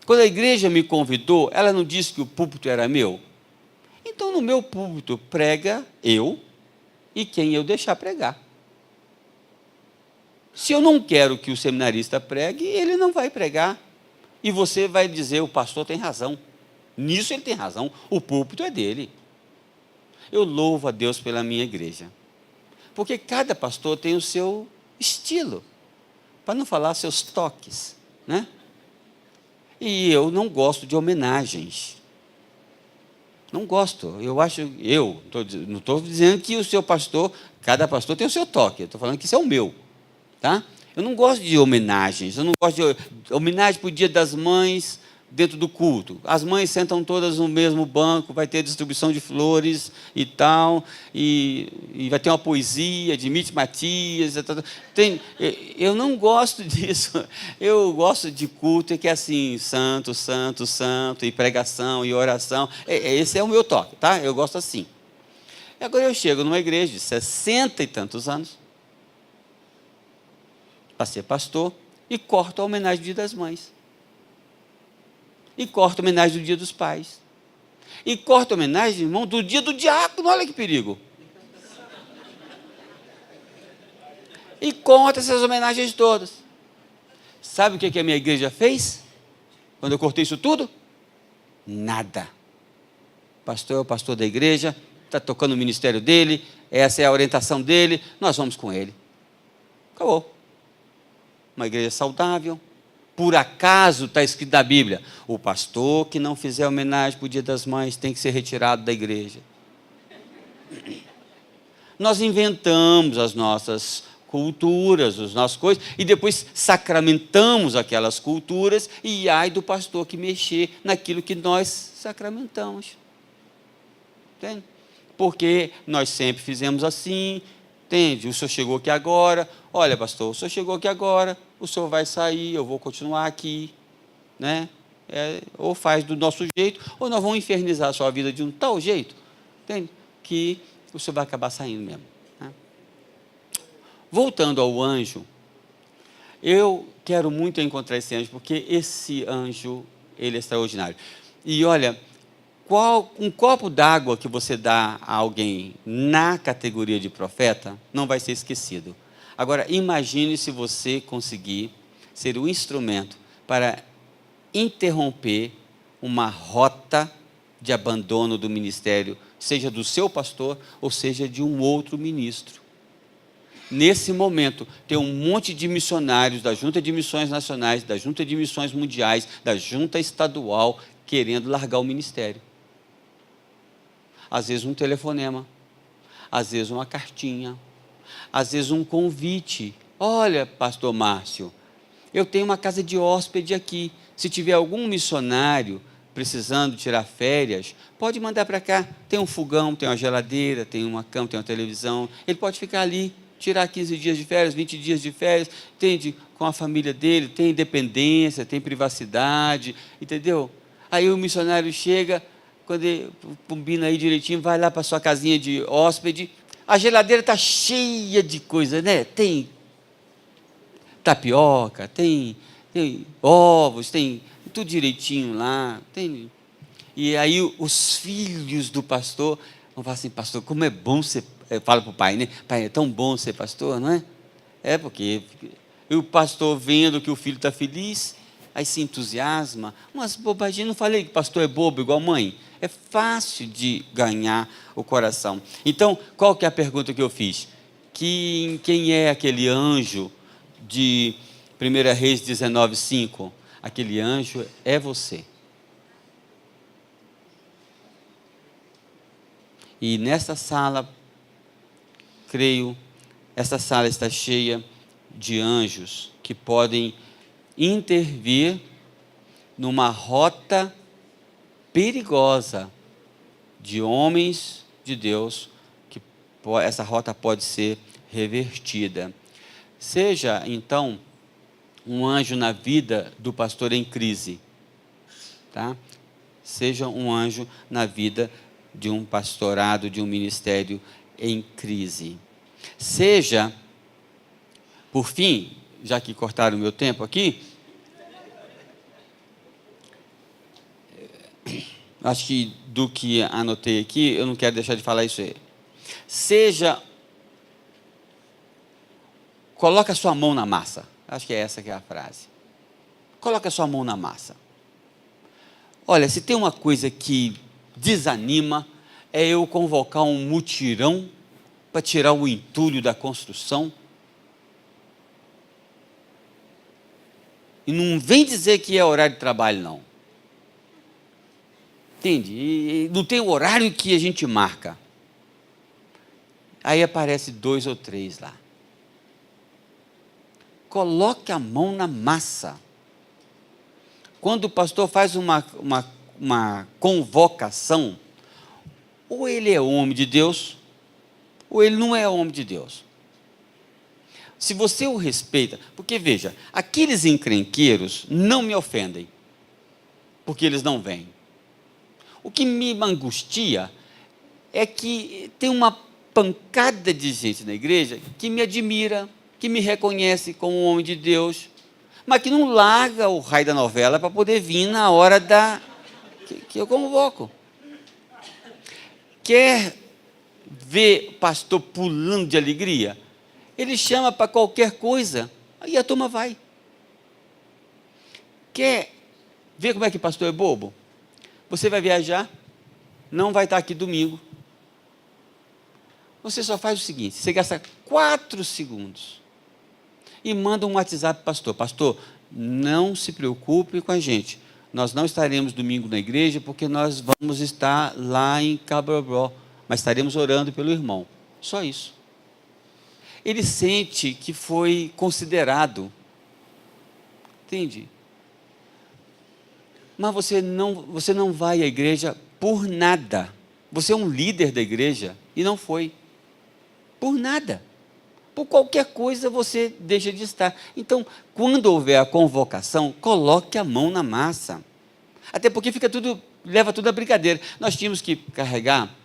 Quando a igreja me convidou, ela não disse que o púlpito era meu? Então, no meu púlpito, prega eu e quem eu deixar pregar. Se eu não quero que o seminarista pregue, ele não vai pregar. E você vai dizer, o pastor tem razão. Nisso ele tem razão, o púlpito é dele. Eu louvo a Deus pela minha igreja. Porque cada pastor tem o seu estilo. Para não falar seus toques, né? E eu não gosto de homenagens. Não gosto. Não estou dizendo que o seu pastor, cada pastor tem o seu toque. Eu estou falando que isso é o meu. Tá? Eu não gosto de homenagens. Eu não gosto de homenagem para o Dia das Mães dentro do culto. As mães sentam todas no mesmo banco, vai ter distribuição de flores e tal, e vai ter uma poesia de Mitch Matias. Eu não gosto disso. Eu gosto de culto que é assim, santo, santo, santo, e pregação, e oração. Esse é o meu toque, tá? Eu gosto assim. Agora eu chego numa igreja de 60 e tantos anos, para ser pastor, e corto a homenagem do Dia das Mães. E corta a homenagem do Dia dos Pais. E corta a homenagem, irmão, do Dia do Diácono. Olha que perigo. E corta essas homenagens todas. Sabe o que a minha igreja fez? Quando eu cortei isso tudo? Nada. O pastor é o pastor da igreja, está tocando o ministério dele, essa é a orientação dele, nós vamos com ele. Acabou. Uma igreja saudável. Por acaso está escrito na Bíblia, o pastor que não fizer homenagem para o Dia das Mães tem que ser retirado da igreja. Nós inventamos as nossas culturas, as nossas coisas, e depois sacramentamos aquelas culturas, e ai do pastor que mexer naquilo que nós sacramentamos. Entende? Porque nós sempre fizemos assim, entende? O senhor chegou aqui agora, olha pastor, o senhor chegou aqui agora, o senhor vai sair, eu vou continuar aqui, né? Ou faz do nosso jeito, ou nós vamos infernizar a sua vida de um tal jeito, entende? Que o senhor vai acabar saindo mesmo. Né? Voltando ao anjo, eu quero muito encontrar esse anjo, porque esse anjo, ele é extraordinário. E olha, um copo d'água que você dá a alguém na categoria de profeta, não vai ser esquecido. Agora, imagine se você conseguir ser o instrumento para interromper uma rota de abandono do ministério seja do seu pastor ou seja de um outro ministro. Nesse momento, tem um monte de missionários da Junta de Missões Nacionais, da Junta de Missões Mundiais, da Junta Estadual, querendo largar o ministério. Às vezes um telefonema, às vezes uma cartinha, às vezes um convite. Olha, pastor Márcio, eu tenho uma casa de hóspede aqui. Se tiver algum missionário precisando tirar férias, pode mandar para cá. Tem um fogão, tem uma geladeira, tem uma cama, tem uma televisão. Ele pode ficar ali, tirar 15 dias de férias, 20 dias de férias, entende? Com a família dele, tem independência, tem privacidade, entendeu? Aí o missionário chega, quando ele combina aí direitinho, vai lá para a sua casinha de hóspede, a geladeira está cheia de coisa, né? Tem tapioca, tem ovos, tem tudo direitinho lá. E aí os filhos do pastor vão falar assim, pastor, como é bom ser... Fala para o pai, né? Pai, é tão bom ser pastor, não é? É porque o pastor vendo que o filho está feliz, aí se entusiasma. Umas bobaginhas, não falei que pastor é bobo igual mãe? É fácil de ganhar o coração. Então, qual que é a pergunta que eu fiz? Quem é aquele anjo de 1 Reis 19:5? Aquele anjo é você. E nessa sala, creio, essa sala está cheia de anjos que podem intervir numa rota perigosa de homens de Deus, que essa rota pode ser revertida. Seja, então, um anjo na vida do pastor em crise, tá? Seja um anjo na vida de um pastorado, de um ministério em crise. Seja, por fim, já que cortaram o meu tempo aqui, acho que do que anotei aqui, eu não quero deixar de falar isso aí. Seja, coloca a sua mão na massa. Acho que é essa que é a frase. Coloca a sua mão na massa. Olha, se tem uma coisa que desanima, é eu convocar um mutirão para tirar o entulho da construção. E não vem dizer que é horário de trabalho, não. Entende? E não tem o horário que a gente marca. Aí aparece 2 ou 3 lá. Coloque a mão na massa. Quando o pastor faz uma convocação, ou ele é homem de Deus, ou ele não é homem de Deus. Se você o respeita, porque veja, aqueles encrenqueiros não me ofendem, porque eles não vêm. O que me angustia é que tem uma pancada de gente na igreja que me admira, que me reconhece como um homem de Deus, mas que não larga o raio da novela para poder vir na hora que eu convoco. Quer ver o pastor pulando de alegria? Ele chama para qualquer coisa, aí a turma vai. Quer ver como é que o pastor é bobo? Você vai viajar, não vai estar aqui domingo. Você só faz o seguinte, você gasta 4 segundos e manda um WhatsApp para o pastor. Pastor, não se preocupe com a gente. Nós não estaremos domingo na igreja porque nós vamos estar lá em Cabrobó, mas estaremos orando pelo irmão. Só isso. Ele sente que foi considerado. Entende? Mas você não vai à igreja por nada. Você é um líder da igreja e não foi. Por nada. Por qualquer coisa você deixa de estar. Então, quando houver a convocação, coloque a mão na massa. Até porque leva tudo a brincadeira. Nós tínhamos que carregar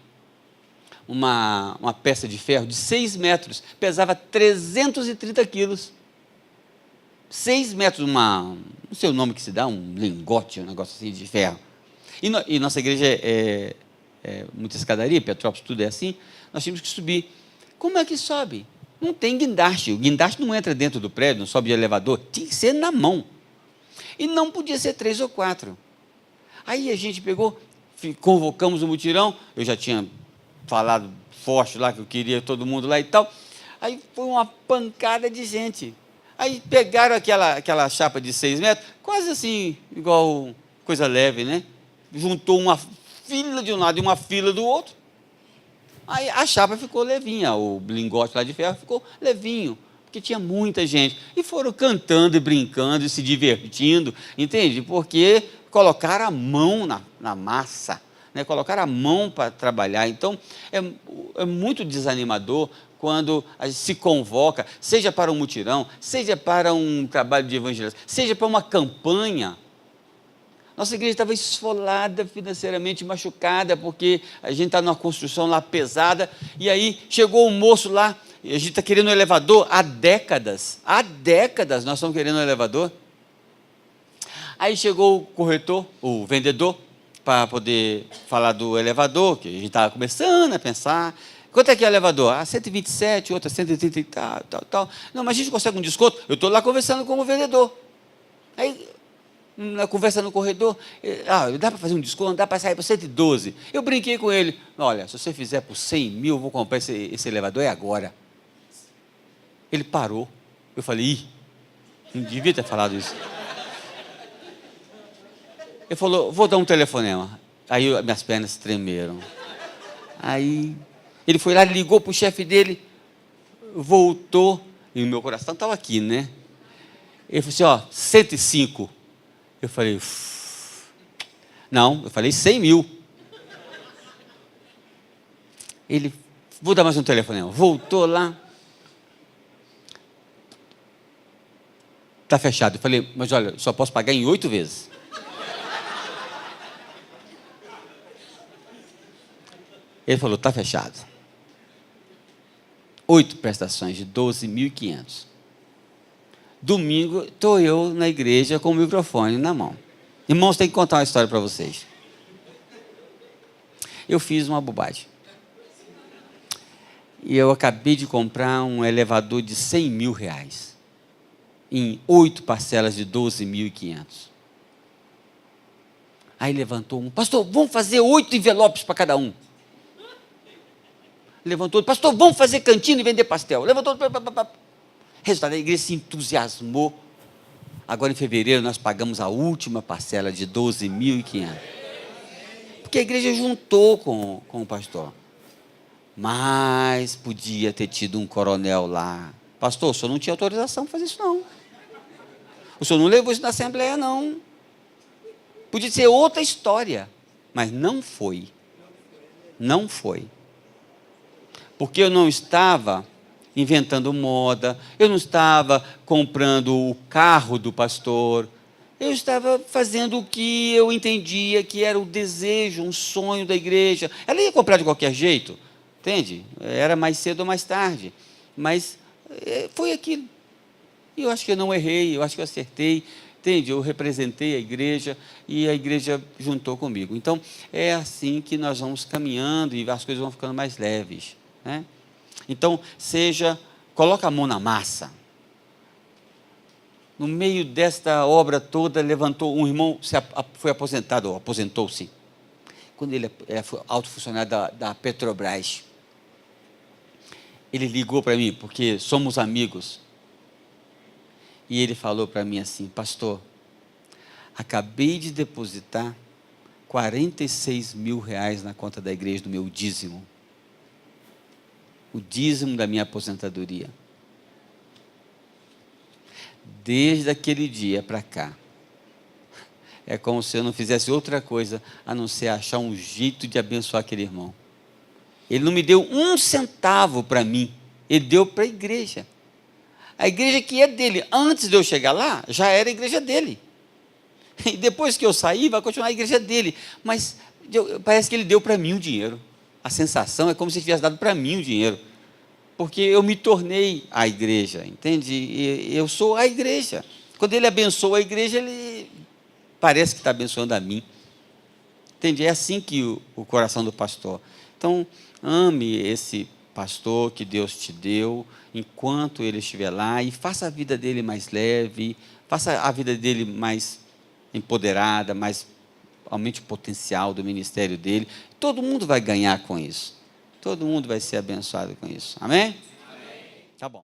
uma peça de ferro de 6 metros, pesava 330 quilos. 6 metros, não sei o nome que se dá, um lingote, um negócio assim de ferro. E nossa igreja é muita escadaria, Petrópolis, tudo é assim, nós tínhamos que subir. Como é que sobe? Não tem guindaste, o guindaste não entra dentro do prédio, não sobe de elevador, tinha que ser na mão. E não podia ser 3 ou 4. Aí a gente pegou, convocamos o mutirão, eu já tinha falado forte lá, que eu queria todo mundo lá e tal. Aí foi uma pancada de gente. Aí pegaram aquela chapa de 6 metros, quase assim, igual coisa leve, né? Juntou uma fila de um lado e uma fila do outro. Aí a chapa ficou levinha, o lingote lá de ferro ficou levinho, porque tinha muita gente. E foram cantando e brincando e se divertindo, entende? Porque colocaram a mão na massa, né? Colocaram a mão para trabalhar. Então, é muito desanimador quando a gente se convoca, seja para um mutirão, seja para um trabalho de evangelização, seja para uma campanha. Nossa igreja estava esfolada financeiramente, machucada, porque a gente está numa construção lá pesada, e aí chegou um moço lá, e a gente está querendo um elevador há décadas nós estamos querendo um elevador. Aí chegou o corretor, o vendedor, para poder falar do elevador, que a gente estava começando a pensar. Quanto é que é o elevador? 127, outra 130 e tal. Não, mas a gente consegue um desconto? Eu estou lá conversando com o vendedor. Aí, na conversa no corredor, dá para fazer um desconto, dá para sair para 112. Eu brinquei com ele, olha, se você fizer por 100 mil, eu vou comprar esse elevador, é agora. Ele parou, eu falei, não devia ter falado isso. Ele falou, vou dar um telefonema. Aí minhas pernas tremeram. Aí ele foi lá, ligou para o chefe dele, voltou, e o meu coração estava aqui, né? Ele falou assim, 105. Eu falei, não, eu falei 100 mil. Ele, vou dar mais um telefonema. Voltou lá. Está fechado. Eu falei, mas olha, só posso pagar em 8 vezes. Ele falou, está fechado. 8 prestações de 12.500. Domingo, estou eu na igreja com o microfone na mão. Irmãos, tem que contar uma história para vocês. Eu fiz uma bobagem. E eu acabei de comprar um elevador de 100 mil reais. Em 8 parcelas de 12.500. Aí levantou um, pastor, vamos fazer 8 envelopes para cada um. Levantou, pastor, vamos fazer cantina e vender pastel. Levantou, resultado, a igreja se entusiasmou. Agora, em fevereiro, nós pagamos a última parcela de 12.500. Porque a igreja juntou com o pastor. Mas podia ter tido um coronel lá. Pastor, o senhor não tinha autorização para fazer isso, não. O senhor não levou isso na Assembleia, não. Podia ser outra história. Mas não foi. Não foi. Porque eu não estava inventando moda, eu não estava comprando o carro do pastor, eu estava fazendo o que eu entendia que era o desejo, um sonho da igreja. Ela ia comprar de qualquer jeito, entende? Era mais cedo ou mais tarde, mas foi aquilo. E eu acho que eu não errei, eu acho que eu acertei, entende? Eu representei a igreja e a igreja juntou comigo. Então, é assim que nós vamos caminhando e as coisas vão ficando mais leves, né? Então, coloca a mão na massa. No meio desta obra toda, levantou um irmão, foi aposentado, ou aposentou-se. Quando ele foi alto funcionário da Petrobras, ele ligou para mim, porque somos amigos. E ele falou para mim assim, pastor, acabei de depositar 46 mil reais na conta da igreja do meu dízimo. O dízimo da minha aposentadoria. Desde aquele dia para cá, é como se eu não fizesse outra coisa a não ser achar um jeito de abençoar aquele irmão. Ele não me deu um centavo para mim, ele deu para a igreja. A igreja que é dele. Antes de eu chegar lá, já era a igreja dele. E depois que eu sair, vai continuar a igreja dele. Mas parece que ele deu para mim o dinheiro. A sensação é como se ele tivesse dado para mim o dinheiro. Porque eu me tornei a igreja, entende? E eu sou a igreja. Quando ele abençoa a igreja, ele parece que está abençoando a mim. Entende? É assim que o coração do pastor. Então, ame esse pastor que Deus te deu, enquanto ele estiver lá, e faça a vida dele mais leve, faça a vida dele mais empoderada, mais aumente o potencial do ministério dele. Todo mundo vai ganhar com isso. Todo mundo vai ser abençoado com isso. Amém? Amém. Tá bom.